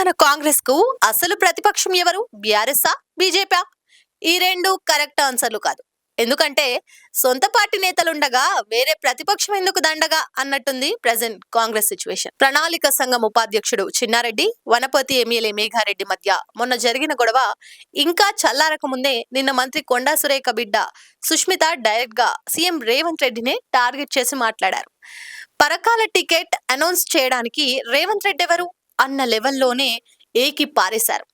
తెలంగాణ కాంగ్రెస్ కు అసలు ప్రతిపక్షం ఎవరు? BRS BJP? ఈ రెండు కరెక్ట్ ఆన్సర్లు కాదు. ఎందుకంటే సొంత పార్టీ నేతలుండగా వేరే ప్రతిపక్షం ఎందుకు దండగా అన్నట్టుంది ప్రెసెంట్ కాంగ్రెస్ సిచ్యువేషన్. ప్రణాళిక సంఘం ఉపాధ్యక్షుడు చిన్నారెడ్డి, వనపర్తి ఎమ్మెల్యే మేఘారెడ్డి మధ్య మొన్న జరిగిన గొడవ ఇంకా చల్లారక ముందే నిన్న మంత్రి కొండా సురేఖ బిడ్డ సుష్మిత డైరెక్ట్ గా సీఎం రేవంత్ రెడ్డిని టార్గెట్ చేసి మాట్లాడారు. పరకాల టికెట్ అనౌన్స్ చేయడానికి రేవంత్ రెడ్డి ఎవరు అన్న లెవెల్లోనే ఏకి పారేశారు.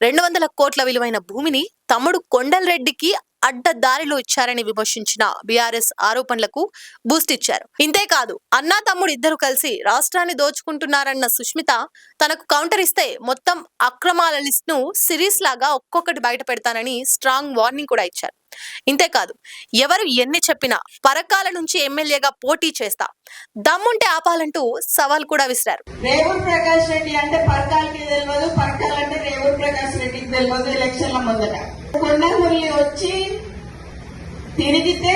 200 కోట్ల విలువైన భూమిని తమ్ముడు కొండల్ రెడ్డికి అడ్డదారిలో ఇచ్చారని విమర్శించిన బీఆర్ఎస్ ఆరోపణలకు బూస్ట్ ఇచ్చారు. ఇంతేకాదు అన్నా తమ్ముడు ఇద్దరు కలిసి రాష్ట్రాన్ని దోచుకుంటున్నారన్న సుష్మిత తనకు కౌంటర్ ఇస్తే మొత్తం అక్రమాల లిస్ట్ ను సిరీస్ లాగా ఒక్కొక్కటి బయట పెడతానని స్ట్రాంగ్ వార్నింగ్ కూడా ఇచ్చారు. ఇంతేకాదు ఎవరు ఎన్ని చెప్పినా పరకాల నుంచి ఎమ్మెల్యేగా పోటీ చేస్తా, దమ్ముంటే ఆపాలంటూ సవాల్ కూడా విసిరారు. రేవూర్ ప్రకాష్ రెడ్డి అంటే పరకాలకి తెలియదు, పరకాల అంటే రేవూర్ ప్రకాష్ రెడ్డికి తెలియదు. ఎలక్షన్ల ముందట కొండమురళి వచ్చి తిరిగితే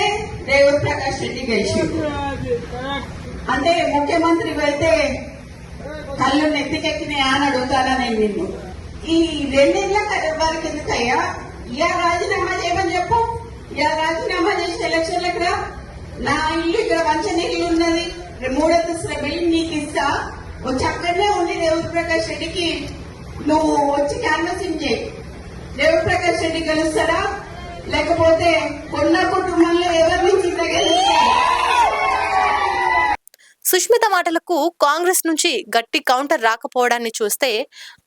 రేవూర్ ప్రకాష్ రెడ్డి గెలిచింది. అంటే ముఖ్యమంత్రి అయితే కళ్ళు నెత్తికెక్కినాయా అని అడుగుతానా నేను నిన్ను. ఈ రెండేళ్ల వారికి ఎందుకయ్యా ఇలా రాజీనామా చేయమని చెప్పు. ఇలా రాజీనామా చేసి ఎలక్షన్లకు రా. నా ఇల్లు ఇక్కడ వంచనీళ్ళు ఉన్నది, 3 అంతస్తుల బిల్డింగ్ నీకు ఇస్తా, వచ్చి అక్కడనే ఉండి రేవూర్ ప్రకాష్ రెడ్డికి నువ్వు వచ్చి క్యాన్వసింగ్ చేయి. రేవూర్ ప్రకాష్ రెడ్డి గెలుస్తారా లేకపోతే కొన్న కుటుంబంలో ఎవరి నుంచి గెలుస్తారు? సుష్మిత మాటలకు కాంగ్రెస్ నుంచి గట్టి కౌంటర్ రాకపోవడాన్ని చూస్తే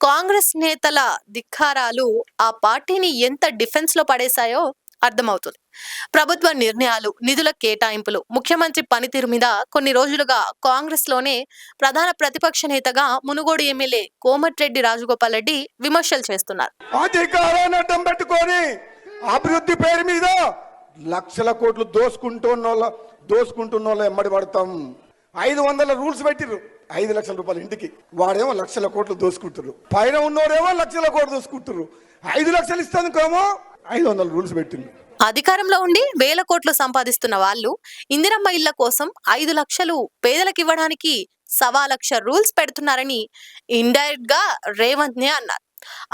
కాంగ్రెస్ నేతల ధిక్కారాలు ఆ పార్టీని ఎంత డిఫెన్స్ లో పడేశాయో అర్థమవుతుంది. ప్రభుత్వ నిర్ణయాలు, నిధుల కేటాయింపులు, ముఖ్యమంత్రి పనితీరు మీద కొన్ని రోజులుగా కాంగ్రెస్ లోనే ప్రధాన ప్రతిపక్ష నేతగా మునుగోడు ఎమ్మెల్యే కోమటిరెడ్డి రాజగోపాల్ రెడ్డి విమర్శలు చేస్తున్నారు. అధికారాన్ని అడ్డం పెట్టుకొని అభివృద్ధి పేరు మీద లక్షల కోట్లు దోసుకుంటున్న ఎమ్మడి పడతాం. 500 రూల్స్ పెట్టిర్రు, 5 లక్షల రూపాయలు ఇంటికి. వాడేమో లక్షల కోట్లు దోసుకుంటారు, పైన ఉన్నోడేమో లక్షల కోట్లు దోసుకుంటారు. 5 లక్షలు ఇస్తానుకేమో 500 రూల్స్ పెట్టింది. అధికారంలో ఉండి వేల కోట్లు సంపాదిస్తున్న వాళ్ళు ఇందిరమ్మ ఇళ్ల కోసం 5 లక్షలు పేదలకు ఇవ్వడానికి 1.25 లక్ష రూల్స్ పెడుతున్నారని ఇండైరెక్ట్ గా రేవంత్ నే అన్నారు.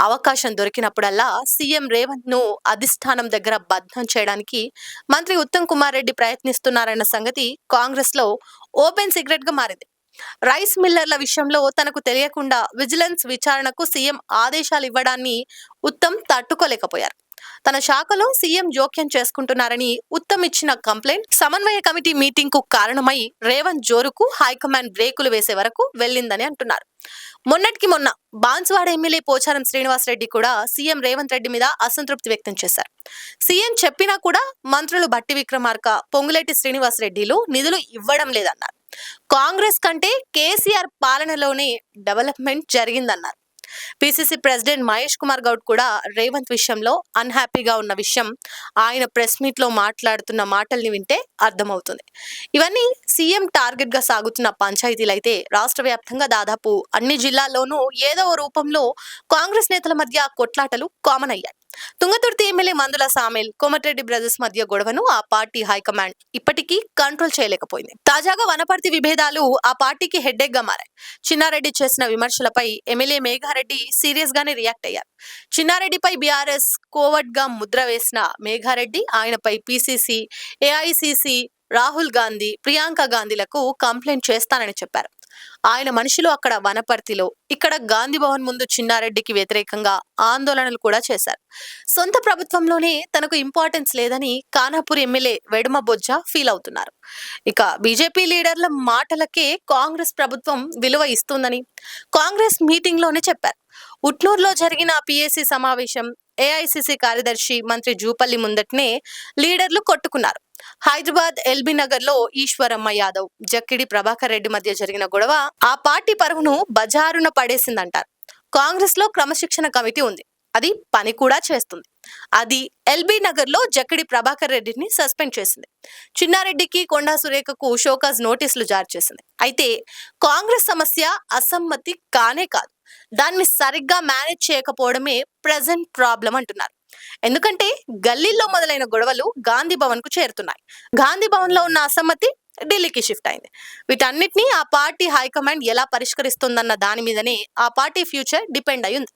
అవకాశం దొరికినప్పుడల్లా సీఎం రేవంత్ ను అధిష్టానం దగ్గర బద్ధం చేయడానికి మంత్రి ఉత్తమ్ కుమార్ రెడ్డి ప్రయత్నిస్తున్నారన్న సంగతి కాంగ్రెస్ లో ఓపెన్ సీక్రెట్ గా మారింది. రైస్ మిల్లర్ల విషయంలో తనకు తెలియకుండా విజిలెన్స్ విచారణకు సీఎం ఆదేశాలు ఇవ్వడాన్ని ఉత్తమ్ తట్టుకోలేకపోయారు. తన శాఖలో సీఎం జోక్యం చేసుకుంటున్నారని ఉత్తమ్ ఇచ్చిన కంప్లైంట్ సమన్వయ కమిటీ మీటింగ్ కు కారణమై రేవంత్ జోరుకు హైకమాండ్ బ్రేకులు వేసే వరకు వెళ్ళిందని అంటున్నారు. మొన్నటికి మొన్న బాన్సువాడ ఎమ్మెల్యే పోచారం శ్రీనివాస్ రెడ్డి కూడా సీఎం రేవంత్ రెడ్డి మీద అసంతృప్తి వ్యక్తం చేశారు. సీఎం చెప్పినా కూడా మంత్రులు బట్టి విక్రమార్క, పొంగులేటి శ్రీనివాస్ రెడ్డిలు నిధులు ఇవ్వడం లేదన్నారు. కాంగ్రెస్ కంటే కేసీఆర్ పాలనలోనే డెవలప్మెంట్ జరిగిందన్నారు. పిసిసి ప్రెసిడెంట్ మహేష్ కుమార్ గౌడ్ కూడా రేవంత్ విషయంలో అన్హ్యాపీగా ఉన్న విషయం ఆయన ప్రెస్ మీట్ లో మాట్లాడుతున్న మాటల్ని వింటే అర్థమవుతుంది. ఇవన్నీ సీఎం టార్గెట్ గా సాగుతున్న పంచాయతీలైతే రాష్ట్ర వ్యాప్తంగా దాదాపు అన్ని జిల్లాల్లోనూ ఏదో రూపంలో కాంగ్రెస్ నేతల మధ్య కొట్లాటలు కామన్ అయ్యాయి. తుంగతుర్తి ఎమ్మెల్యే మందుల సామేల్, కోమటిరెడ్డి బ్రదర్స్ మధ్య గొడవను ఆ పార్టీ హైకమాండ్ ఇప్పటికీ కంట్రోల్ చేయలేకపోయింది. తాజాగా వనపర్తి విభేదాలు ఆ పార్టీకి హెడ్డేక్ గా మారాయి. చిన్నారెడ్డి చేసిన విమర్శలపై ఎమ్మెల్యే మేఘారెడ్డి సీరియస్ గానే రియాక్ట్ అయ్యారు. చిన్నారెడ్డిపై బీఆర్ఎస్ కోవర్ట్ గా ముద్ర వేసిన మేఘారెడ్డి ఆయనపై పిసిసి, ఏఐసిసి, రాహుల్ గాంధీ, ప్రియాంక గాంధీలకు కంప్లైంట్ చేస్తానని చెప్పారు. ఆయన మనుషులు అక్కడ వనపర్తిలో, ఇక్కడ గాంధీ భవన్ ముందు చిన్నారెడ్డికి వ్యతిరేకంగా ఆందోళనలు కూడా చేశారు. సొంత ప్రభుత్వంలోనే తనకు ఇంపార్టెన్స్ లేదని ఖానాపూర్ ఎమ్మెల్యే వెడుమ బొజ్జ ఫీల్ అవుతున్నారు. ఇక బీజేపీ లీడర్ల మాటలకే కాంగ్రెస్ ప్రభుత్వం విలువ ఇస్తుందని కాంగ్రెస్ మీటింగ్ లోనే చెప్పారు. ఉట్నూరులో జరిగిన పిఎసి సమావేశం, ఏఐసిసి కార్యదర్శి మంత్రి జూపల్లి ముందటనే లీడర్లు కొట్టుకున్నారు. హైదరాబాద్ ఎల్బీ నగర్ లో ఈశ్వరమ్మ యాదవ్, జక్కిడి ప్రభాకర్ రెడ్డి మధ్య జరిగిన గొడవ ఆ పార్టీ పరువును బజారున పడేసిందంటారు. కాంగ్రెస్ లో క్రమశిక్షణ కమిటీ ఉంది, అది పని కూడా చేస్తుంది. అది ఎల్బీ నగర్ లో జక్కిడి ప్రభాకర్ రెడ్డిని సస్పెండ్ చేసింది. చిన్నారెడ్డికి, కొండా సురేఖకు షోకాజ్ నోటీసులు జారీ చేసింది. అయితే కాంగ్రెస్ సమస్య అసమ్మతి కానే కాదు, దాన్ని సరిగ్గా మేనేజ్ చేయకపోవడమే ప్రెసెంట్ ప్రాబ్లం అంటున్నారు. ఎందుకంటే గల్లీల్లో మొదలైన గొడవలు గాంధీ భవన్ కు చేరుతున్నాయి. గాంధీ భవన్ లో ఉన్న అసమ్మతి ఢిల్లీకి షిఫ్ట్ అయింది. వీటన్నిటిని ఆ పార్టీ హైకమాండ్ ఎలా పరిష్కరిస్తుందన్న దాని మీదనే ఆ పార్టీ ఫ్యూచర్ డిపెండ్ అయి ఉంది.